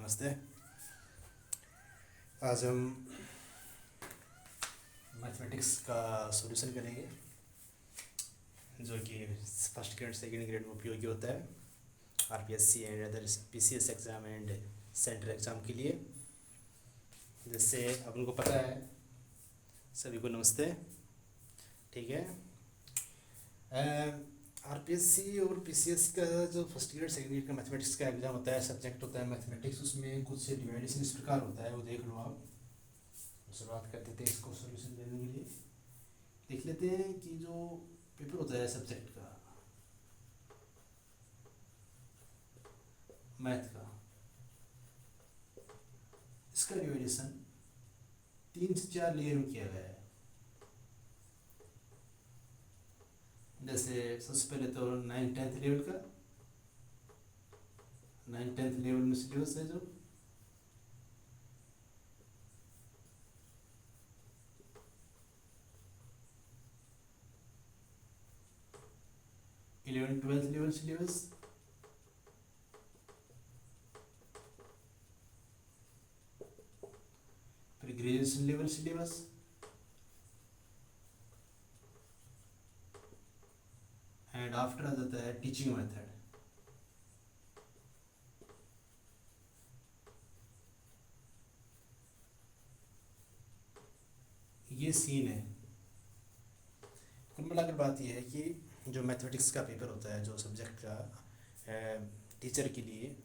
नमस्ते। आज हम मैथमेटिक्स का सॉल्यूशन करेंगे जो कि फर्स्ट ग्रेड सेकंड ग्रेड में उपयोगी होता है RPSC and other PCS exam and central exam के लिए। जैसे अपन को पता है, सभी को नमस्ते। ठीक है, आरपीएससी और पीसीएस का जो फर्स्ट ग्रेड सेकंड ग्रेड का मैथमेटिक्स का एग्ज़ाम होता है, सब्जेक्ट होता है मैथमेटिक्स। उसमें कुछ से डिवाइडेशन इस प्रकार होता है, वो देख लो आप। शुरुआत करते थे इसको सॉल्यूशन देने के लिए। देख लेते हैं कि जो पेपर होता है सब्जेक्ट का, मैथ का, इसका डिवाइडेशन 3 से 4 लेयर में किया गया है। जैसे सबसे पहले तो 9th-10th लेवल का, 9th-10th लेवल में सिलेबस है जो 11th-12th लेवल सिलेबस, फिर graduation level syllabus, and after आ जाता है टीचिंग मेथड। ये सीन है। कुल मिलाकर बात यह है कि जो मैथमेटिक्स का पेपर होता है, जो सब्जेक्ट का टीचर के लिए,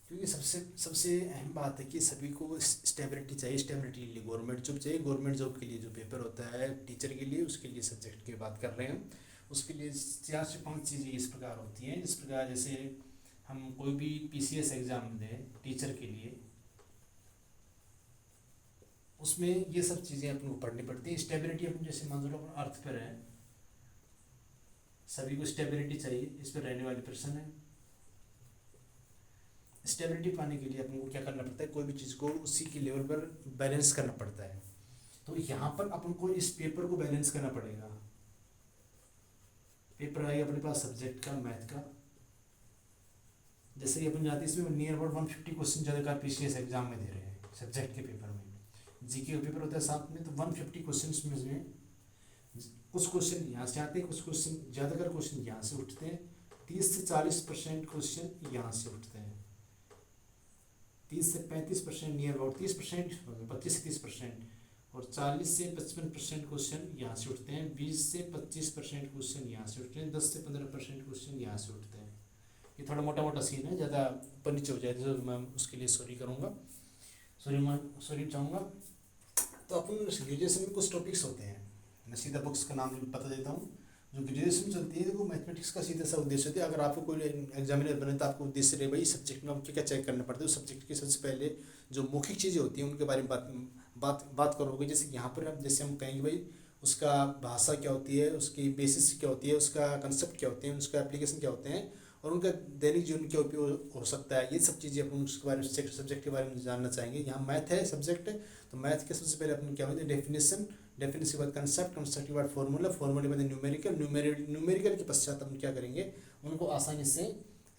क्योंकि सबसे सबसे अहम बात है कि सभी को स्टेबिलिटी चाहिए। स्टेबिलिटी के लिए गवर्नमेंट जॉब चाहिए। गवर्नमेंट जॉब के लिए जो पेपर होता है टीचर के लिए, उसके लिए सब्जेक्ट की बात कर रहे हैं। उसके लिए 4 से 5 चीज़ें इस प्रकार होती हैं। जिस प्रकार जैसे हम कोई भी पीसीएस एग्ज़ाम दें टीचर के लिए, उसमें ये सब चीज़ें अपन को पढ़नी पड़ती है। स्टेबिलिटी अपन जैसे मान लो अपन अर्थ पर है, सभी को स्टेबिलिटी चाहिए, इस पर रहने वाले प्रश्न है। स्टेबिलिटी पाने के लिए अपन को क्या करना पड़ता है, कोई भी चीज़ को उसी की लेवल पर बैलेंस करना पड़ता है। तो यहाँ पर अपन को इस पेपर को बैलेंस करना पड़ेगा। पेपर आएगा अपने पास सब्जेक्ट का, मैथ का। जैसे कि अपन जाते हैं, इसमें नियर अबाउट 150 क्वेश्चन ज़्यादातर पीसीएस एग्जाम में दे रहे हैं सब्जेक्ट के पेपर में। जीके का पेपर होता है साथ में, तो 150 क्वेश्चन में कुछ क्वेश्चन यहाँ से आते हैं, कुछ क्वेश्चन ज़्यादातर क्वेश्चन यहाँ से उठते हैं। 30 से 40% क्वेश्चन यहाँ से उठते हैं। 30 से 35% नियर अबाउट 30%, 25 से 30%, और 40 से 55% क्वेश्चन यहाँ से उठते हैं। 20 से 25% क्वेश्चन यहाँ से उठते हैं। 10 से 15% क्वेश्चन यहाँ से उठते हैं। ये थोड़ा मोटा मोटा सीन है, ज़्यादा ऊपर नीचे हो जाए तो मैं उसके लिए सॉरी करूँगा, सॉरी चाहूँगा। तो अपन ग्रेजुएशन में कुछ टॉपिक्स होते हैं, मैं सीधा बुक्स का नाम बता देता हूँ। जो ग्रेजुएशन चलती है, वो मैथमेटिक्स का सीधा सा उद्देश्य होता है। अगर आपको कोई एग्जामिनर बने तो आपको उद्देश्य रहे भाई सब्जेक्ट में आपको क्या चेक करना पड़ता है। उस सब्जेक्ट के सबसे पहले जो मौखिक चीज़ें होती हैं उनके बारे में बात करोगे। जैसे यहाँ पर हम कहेंगे भाई उसका भाषा क्या होती है, उसकी बेसिस क्या होती है, उसका कंसेप्ट क्या होते हैं, उसका एप्लीकेशन क्या होते हैं, और उनका दैनिक जीवन क्या उपयोग हो सकता है। ये सब चीज़ें अपन उसके बारे में सब्जेक्ट के बारे में जानना चाहेंगे। यहाँ मैथ है सब्जेक्ट, तो मैथ के सबसे पहले अपन क्या होता है डेफिनेशन के बाद कंसेप्ट के बाद फार्मूला के बाद न्यूमेरिकल के पश्चात हम क्या करेंगे, उनको आसानी से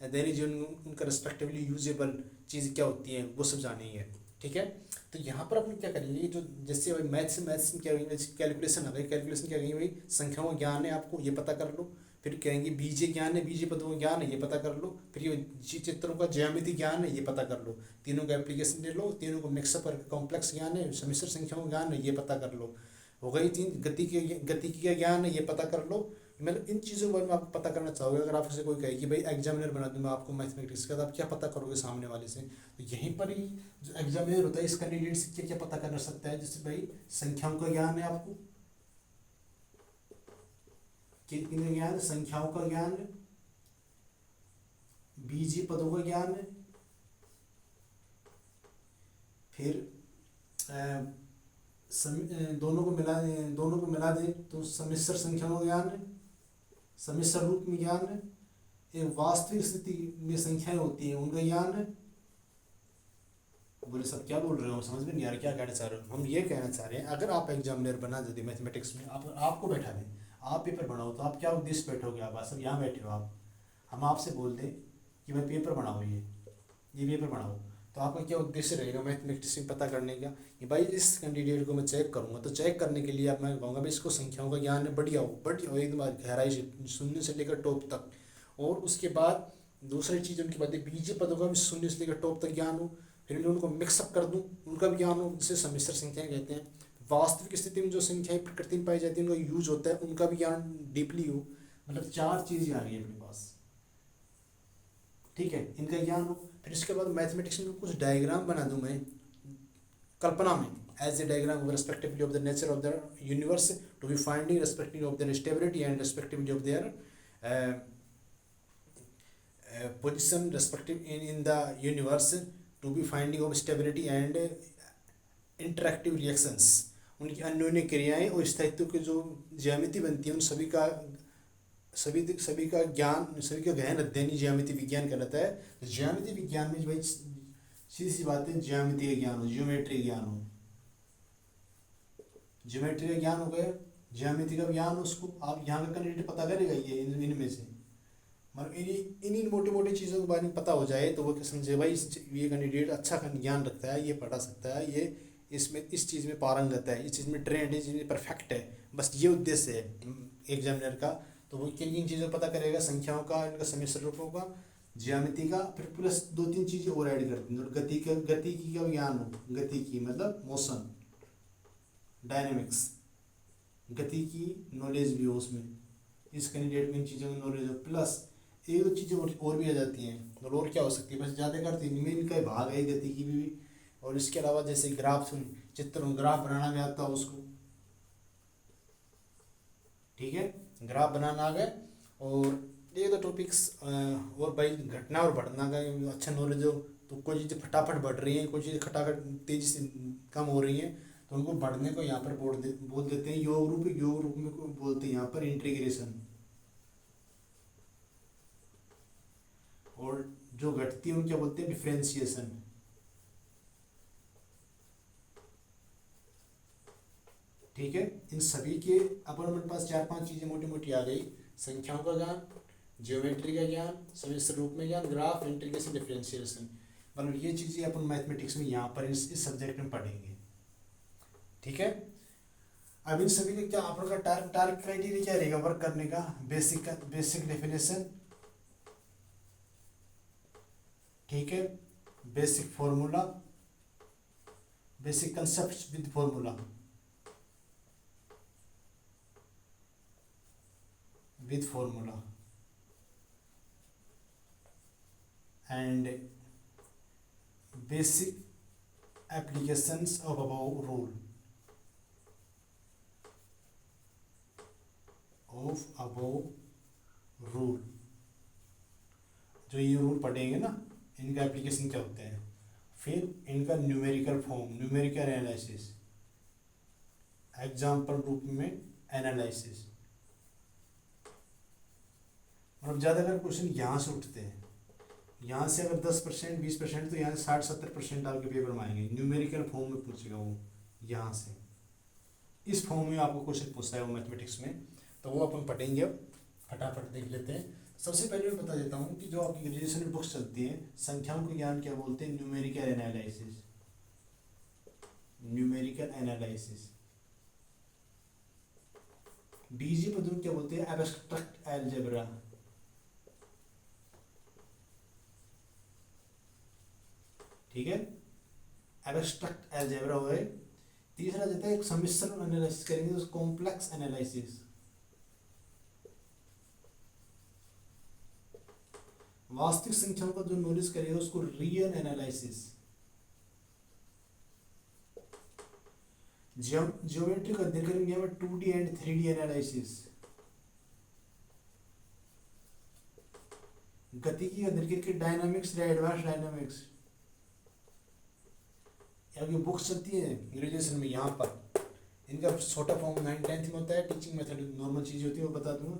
दैनिक जीवन में उनका रेस्पेक्टिवली यूजेबल चीज़ क्या होती है वो सब जानेंगे। ठीक है, तो यहाँ पर अपन क्या करेंगे, जो जैसे भाई मैथ्स में क्या करेंगे, कैलकुलेशन आ गई। कैलकुलेशन क्या करेंगे भाई, संख्याओं का ज्ञान है आपको, ये पता कर लो। फिर कहेंगे बीजे ज्ञान है, बीजे पदों का ज्ञान है, ये पता कर लो। फिर ये चित्रों का ज्यामिति ज्ञान है, ये पता कर लो। तीनों का एप्लीकेशन ले लो, तीनों को मिक्सअप करके कॉम्प्लेक्स ज्ञान है, सम्मिश्र संख्याओं का ज्ञान है, ये पता कर लो। हो गई 3। गतिकी का ज्ञान है, ये पता कर लो। मतलब इन चीज़ों के बारे में आप पता करना चाहोगे। अगर आपसे कोई कहे कि भाई एग्जामिनर बना दूंगा आपको मैथमेटिक्स का, तो आप क्या पता करोगे सामने वाले से। तो यहीं पर ही जो एग्जामिनर होता है इस कैंडिडेट से क्या क्या पता कर सकता है। जैसे भाई संख्याओं का ज्ञान है आपको, कितने ज्ञान, संख्याओं का ज्ञान है, बीजीय पदों का ज्ञान है, फिर दोनों को मिला दें तो सम्मिश्र संख्याओं का ज्ञान है, सम्मिश्र रूप में ज्ञान है, एक वास्तविक स्थिति में संख्याएं होती हैं उनका ज्ञान है। बोले सब क्या बोल रहे हो, समझ में नहीं आ रहा क्या कहना चाह रहे हो। हम ये कहना चाह रहे हैं, अगर आप एग्जामिनर बना देते मैथमेटिक्स में, आपको बैठा दें, आप पेपर बनाओ, तो आप क्या उद्देश्य बैठोगे। आप सब यहाँ बैठे हो, आप हम आपसे बोल दें कि भाई पेपर बनाओ, ये पेपर बनाओ, तो आपका क्या उद्देश्य रहेगा मैथमेटिक्स में पता करने का कि भाई इस कैंडिडेट को मैं चेक करूँगा, तो चेक करने के लिए अब मैं कहूँगा भाई इसको संख्याओं का ज्ञान है, बढ़िया हो एकदम गहराई से शून्य से लेकर टॉप तक। और उसके बाद दूसरी चीज़ उनकी बात है बीजीय पदों का भी शून्य से लेकर टॉप तक ज्ञान हो, फिर मैं उनको मिक्सअप कर दूँ, उनका भी ज्ञान हो, जिसे सम्मिश्र संख्याएँ कहते हैं। वास्तविक स्थिति में जो संख्याएं प्रकृति में पाई जाती है उनका यूज होता है, उनका भी ज्ञान डीपली हो। मतलब 4 चीज़ें आ गई अपने पास, ठीक है, इनका ज्ञान हो। फिर इसके बाद मैथमेटिक्स में कुछ डायग्राम बना दूं मैं कल्पना में, as a diagram of respectively of the nature of the universe to be finding respectively of their stability and respectively of their position respective in the universe to be finding of stability and interactive reactions, उनकी अन्योन्य क्रियाएं और स्थायित्व की जो ज्यामिति बनती है उन सभी का ज्ञान, सभी का गहन अध्ययन ही ज्यामिति विज्ञान कहलाता है। तो ज्यामिति विज्ञान में भाई सीधी सी बात है, ज्यामिति का ज्ञान हो, ज्योमेट्री ज्ञान हो, ज्योमेट्री का ज्ञान हो गया, ज्यामिति का ज्ञान हो, उसको आप यहाँ का कैंडिडेट पता करेगा ये इनमें से, मतलब इन मोटी मोटी चीज़ों के बारे में पता हो जाए तो वो समझे भाई ये कैंडिडेट अच्छा ज्ञान रखता है, ये पढ़ा सकता है, ये इसमें इस चीज़ में पारंगत है, इस चीज़ में ट्रेंड है, इस चीज़ में परफेक्ट है, बस ये उद्देश्य है एग्जामिनर का। तो वो किन किन चीज़ों पता करेगा, संख्याओं का, इनका सम्मिश्र रूपों का, ज्यामिति का, फिर प्लस 2-3 चीज़ें और ऐड कर देंगे। और गतिकी का ज्ञान हो, गतिकी मतलब मोशन, डायनेमिक्स, गतिकी नॉलेज भी हो उसमें, इस कैंडिडेट में इन चीज़ों की नॉलेज हो, प्लस एक दो चीज़ें और भी आ जाती हैं। और क्या हो सकती है, बस ज़्यादा करती है इनमें, इनका भाग है गतिकी भी। और इसके अलावा जैसे ग्राफ ग्राफ बनाना भी आता है उसको, ठीक है, ग्राफ बनाना आ गए। और ये तो टॉपिक्स और भाई घटना और बढ़ना का अच्छा नॉलेज हो, तो कोई चीज़ें फटाफट बढ़ रही हैं, कोई चीज़ें खटाखट तेज़ी से कम हो रही हैं, तो उनको बढ़ने को यहाँ पर बोल देते हैं योग रूप में को बोलते हैं यहाँ पर इंटीग्रेशन। और जो घटती है उनको क्या बोलते हैं, डिफरेंशिएशन। ठीक है, इन सभी के अपन हमारे पास 4-5 चीज़ें मोटी मोटी आ गई, संख्याओं का ज्ञान, ज्योमेट्री का ज्ञान, सम्मिश्र रूप में ज्ञान, ग्राफ, इंटीग्रेशन, डिफरेंशिएशन, मतलब ये चीज़ें अपन मैथमेटिक्स में यहाँ पर इस सब्जेक्ट में पढ़ेंगे। ठीक है, अब इन सभी का क्या अपन का टारगेट क्राइटेरिया क्या रहेगा वर्क करने का, बेसिक डेफिनेशन, ठीक है, basic formula, basic concept with formula, and basic applications of above rule, जो ये रूल पढ़ेंगे ना, इनका एप्लीकेशन क्या होते हैं, फिर इनका numerical form, numerical analysis, example रूप में एनालिसिस, मतलब ज़्यादातर क्वेश्चन यहाँ से उठते हैं। यहाँ से अगर 10% 20%, तो यहाँ से 60-70% आपके पेपर में आएंगे, न्यूमेरिकल फॉर्म में पूछेगा वो, यहाँ से इस फॉर्म में आपको क्वेश्चन पूछता है वो मैथमेटिक्स में, तो वो अपन पढ़ेंगे। अब फटाफट देख लेते हैं। सबसे पहले मैं बता देता हूँ कि जो आपकी ग्रेजुएशन में बुक्स चलती हैं, संख्याओं के ज्ञान क्या बोलते हैं, न्यूमेरिकल एनालिसिस, बीजीय पद्धति क्या बोलते हैं, एब्स्ट्रैक्ट अलजेब्रा, ठीक है, एब्स्ट्रैक्ट अलजेब्रा हो गए। तीसरा जाता है एक सम्मिश्र एनालिसिस करेंगे, तो कॉम्प्लेक्स एनालिसिस, वास्तविक संख्याओं का जो नॉलेज करेगा उसको रियल एनालिसिस, ज्योमेट्री का अध्ययन करेंगे यहाँ पर 2D एंड 3D एनालिसिस, गतिकी का अध्ययन करके डायनामिक्स या एडवांस डायनामिक्स। यहाँ बुक्स चलती है ग्रेजुएशन में, यहाँ पर इनका छोटा फॉर्म 9th-10th में होता है, टीचिंग मेथड नॉर्मल चीज़ होती है वो बता दूंगा।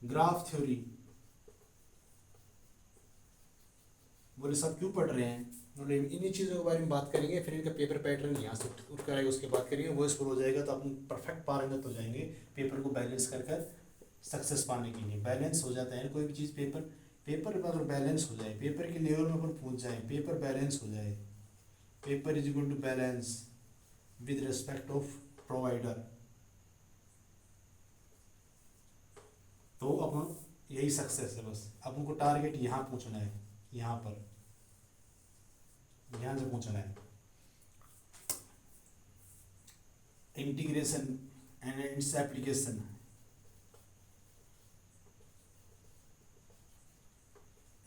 ग्राफ थ्योरी, बोले सब क्यों पढ़ रहे हैं, इन्हीं चीज़ों के बारे में बात करेंगे। फिर इनका पेपर पैटर्न यहाँ से उठ कर आएगा, उसके बाद करेंगे, वो स्कोर हो जाएगा तो अपन परफेक्ट पारंगत हो जाएंगे पेपर को बैलेंस कर सक्सेस पाने के लिए। बैलेंस हो जाता है कोई भी चीज़ पेपर, पेपर अगर बैलेंस हो जाए, पेपर के लेवल में अपन पहुंच जाए, पेपर बैलेंस हो जाए, paper is equal to balance with respect of provider, तो अपन यही सक्सेस है। बस अपन को टारगेट यहाँ पहुंचना है, यहाँ पर, यहाँ से पहुंचना है। Integration and its application,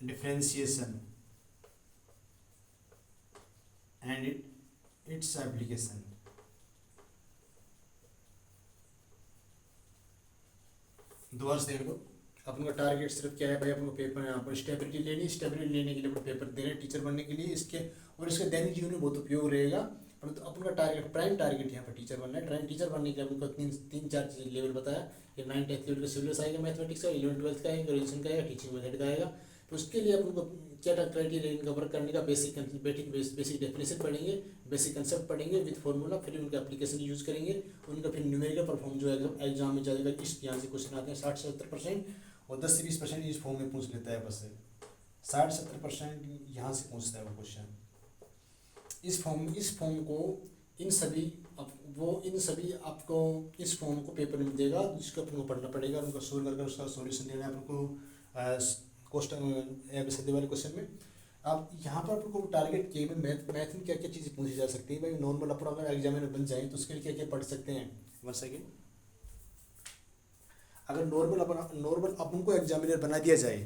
differentiation and its application. दोबारा से देख लो, अपन का टारगेट सिर्फ क्या है भाई, अपन को पेपर यहाँ पर स्टेबिलिटी लेनी, स्टेबिलिटी लेने के लिए अपन पेपर दे रहे हैं टीचर बनने के लिए, इसके और इसका दैनिक जीवन में बहुत उपयोग रहेगा। परंतु अपन का टारगेट, प्राइम टारगेट यहाँ पर टीचर बनना है। प्राइम टीचर बनने के लिए अपन को तीन चार चीज़ लेवल बताया कि 9th-10th लेवल का सिलेबस आएगा मैथमेटिक्स का, 11th-12th का आएगा, ग्रेजुएशन का आएगा, टीचिंग मेथड का आएगा। तो उसके लिए अपन को क्या क्राइटेरिया इनका वर्क करने का, बेसिक डेफिनेशन पढ़ेंगे, बेसिक कंसेप्ट पढ़ेंगे विद फॉर्मूला, फिर उनका एप्लीकेशन यूज करेंगे, उनका फिर न्यूमेरिकल परफॉर्म जो है एग्जाम में जाएगा। इस यहाँ से क्वेश्चन आते हैं 60-70% और 10 से 20% इस फॉर्म में पूछ लेता है। बस 60-70% यहाँ से पूछता है वो क्वेश्चन। इस फॉर्म को इन सभी आपको इस फॉर्म को पेपर में देगा, जिसको अपन को पढ़ना पड़ेगा, उनको सोल्व करके उसका सॉल्यूशन देना है अपन को क्वेश्चन एबीसीडी वाले क्वेश्चन में। अब यहाँ पर आपको टारगेट किए मैथ में क्या क्या चीज़ें पूछी जा सकती है भाई। नॉर्मल अपन अगर एग्जामिनर बन जाए तो उसके लिए क्या क्या पढ़ सकते हैं। वन सेकेंड, अगर नॉर्मल अपन को एग्जामिनर बना दिया जाए,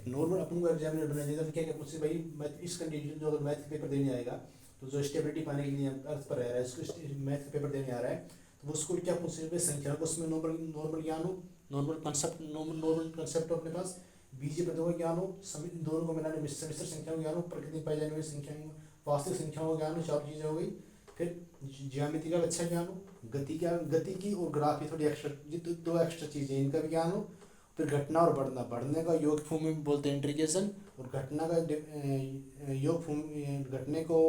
तो क्या क्या पूछे भाई। मैथ इस कंडीशन जो अगर मैथ का पेपर देने आएगा तो जो स्टेबिलिटी पाने के लिए अर्थ पर रह रहा है, उसको मैथ का पेपर देने आ रहा है, तो वो उसको क्या पूछे भाई, संख्या को उसमें नॉर्मल ज्ञान हो, नॉर्मल कंसेप्ट हो अपने पास, बीजीय पदों का ज्ञान हो, दोनों को मिलाने में समिश्र संख्याओं का ज्ञान हो, प्रकृति में पाई जाने वाली संख्याओं, वास्तविक संख्याओं का ज्ञान हो, चार चीज़ें हो गई। फिर ज्यामिति का अच्छा ज्ञान हो, गति की और ग्राफ की थोड़ी एक्स्ट्रा, दो एक्स्ट्रा चीज़ें इनका भी ज्ञान हो। फिर घटना और बढ़ने का योग फॉर्म में बोलते हैं इंटीग्रेशन, और घटना का योग फॉर्म, घटने को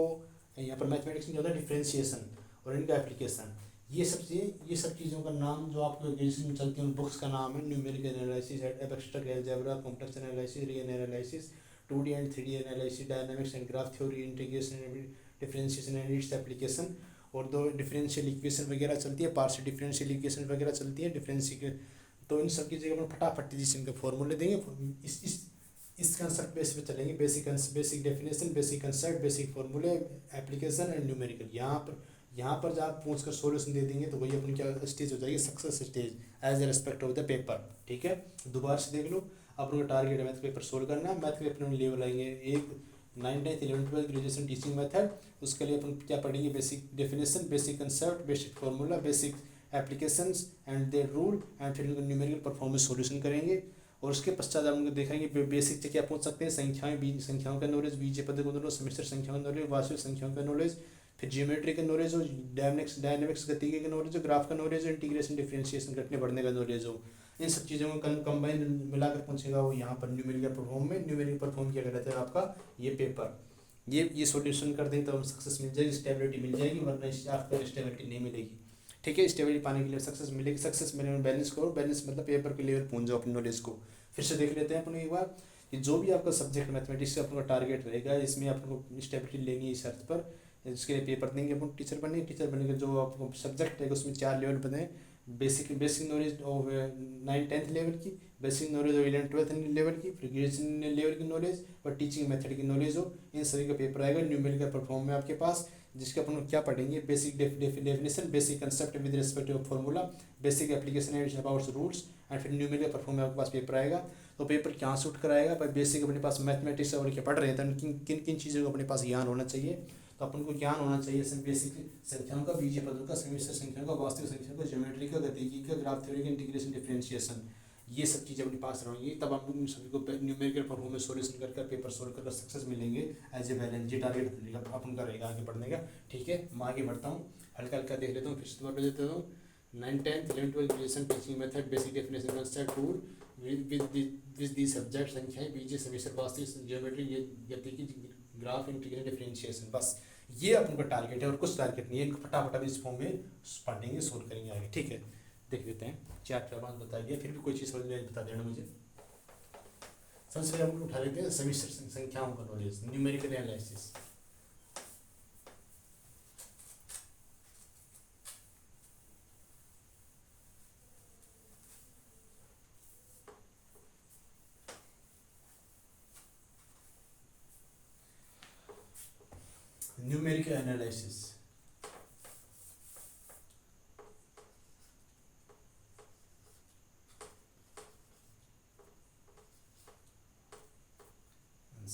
यहाँ पर मैथमेटिक्स में होता है डिफरेंशिएशन, और इनका एप्लीकेशन। ये सब चीज़ों का नाम जो आपको ग्रेजुएशन में चलती है उन बुक्स का नाम है numerical analysis, abstract algebra, complex analysis, real analysis, 2D and 3D analysis, dynamics and graph theory, integration, differentiation and its application. और दो डिफरेंशियल इक्वेशन वगैरह चलती है, पार्शियल डिफरेंशियल इक्वेशन वगैरह चलती है, डिफरेंशियल। तो इन सब की जगह अपन फटाफट जिस इनके फॉर्मूले देंगे, इस कंसेप्ट बेस पे चलेंगे। Basic definition, basic concept, basic फॉर्मूले, एप्लीकेशन एंड न्यूमेरिकल। यहाँ पर जब आप पूछ कर सोल्यूशन दे देंगे तो वही अपनी क्या स्टेज हो जाएगी, success stage as a respect of the paper. ठीक है, दोबारा से देख लो, अपना टारगेट है मैथ पेपर सोल्व करना। मैथ के पेपर में लेवल आएंगे 1, 9th, 10th, 11th, 12th graduation teaching method. उसके लिए अपन क्या पढ़ेंगे, basic definition, basic concept, basic formula, basic applications and their rule, and फिर न्यूमेरिकल परफॉर्मेंस सॉल्यूशन करेंगे। और उसके पश्चात हम देखेंगे बेसिक से क्या पूछ सकते हैं, संख्याओं का नॉलेज, बीजीय पद्धति का नॉलेज, समिश्र संख्याओं का नॉलेज, वास्तविक संख्याओं का नॉलेज, फिर जियोमेट्री का नॉलेज हो, डायनेमिक्स गति का नॉलेज हो, ग्राफ का नॉलेज हो, इंटीग्रेशन डिफरेंशिएशन घटने बढ़ने का नॉलेज हो। इन सब चीज़ों को कंबाइन मिलाकर पूछेगा वो यहाँ पर न्यूमेरिकल परफॉर्म में। न्यूमेरिकल परफॉर्म क्या कहता है आपका ये पेपर, ये सॉल्यूशन कर दें तो हम सक्सेस मिल जाएगी, स्टेबिलिटी मिल जाएगी, वरना आपको स्टेबिलिटी नहीं मिलेगी। ठीक है, स्टेबिलिटी पाने के लिए सक्सेस मिलेगी। सक्सेस मिलने में बैलेंस करो, बैलेंस मतलब पेपर के लेवल पहुंच जाओ अपनी नॉलेज को। फिर से देख लेते हैं अपन एक बार कि जो भी आपका सब्जेक्ट मैथमेटिक्स का अपना टारगेट रहेगा, इसमें आपको स्टेबिलिटी लेनी है इस शर्त पर, इसके लिए पेपर देंगे अपन टीचर बनने के जो आपको सब्जेक्ट है उसमें 4 लेवल बने, basic knowledge of 9th-10th level की, basic knowledge of 11th-12th level की, फिर ग्रेजुएशन लेवल की नॉलेज और टीचिंग मेथड की नॉलेज हो। इन सभी का पेपर आएगा न्यूमेरिकल परफॉर्म में आपके पास, जिसके अपन क्या पढ़ेंगे, basic definition, basic concept with respect to formula, basic application and about rules, and फिर न्यूमेरिकल परफॉर्म में आपके पास पेपर आएगा। तो पेपर क्या शूट कराएगा भाई, बेसिक अपने पास मैथमेटिक्स और क्या पढ़ रहे हैं तो किन चीज़ों का अपने पास ज्ञान होना चाहिए। तो अपन को ज्ञान होना चाहिए बेसिक संख्याओं का, बीजीय पदों का, समिश्र संख्याओं का, वास्तविक संख्याओं का, ज्योमेट्री का, गतिकी का, ग्राफ थ्योरी का, इंटीग्रेशन डिफरेंशिएशन, ये सब चीज़ें अपने पास रहेंगी। तब हम उन सभी को न्यूमेरिकल परफॉर्मेंस सॉल्यूशन करके पेपर सोल्व कर सक्सेस मिलेंगे एज ए बैलेंस। ये टारगेट अपन का रहेगा आगे बढ़ने का। ठीक है, मैं आगे बढ़ता हूँ, हल्का हल्का देख लेता हूँ, फिर से दोबारा देता हूँ। 9th, 10th, 11th, 12th graduation teaching method, basic definition concept rule with the subject, संख्याएं, बीजीय, समिश्र, वास्तविक, ज्योमेट्री, गतिकी, ग्राफ, इंटीग्रेशन डिफरेंशिएशन। बस ये अपन का टारगेट है और कुछ टारगेट नहीं है। इनको फटाफट अभी इस फॉर्म में पढ़ेंगे, सोल्व करेंगे आगे। ठीक है, देख लेते हैं। 4 बता दिया, फिर भी कोई चीज़ समझ में बता देना मुझे। सबसे पहले हम उठा लेते हैं समिश्र संख्याओं का knowledge, numerical analysis. Numerical analysis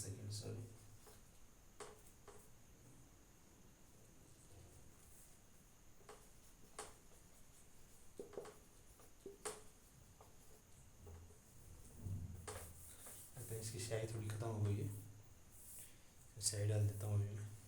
second sorry इसकी स्याही थोड़ी खत्म हो गई है, स्याही डाल देता हूँ मैं।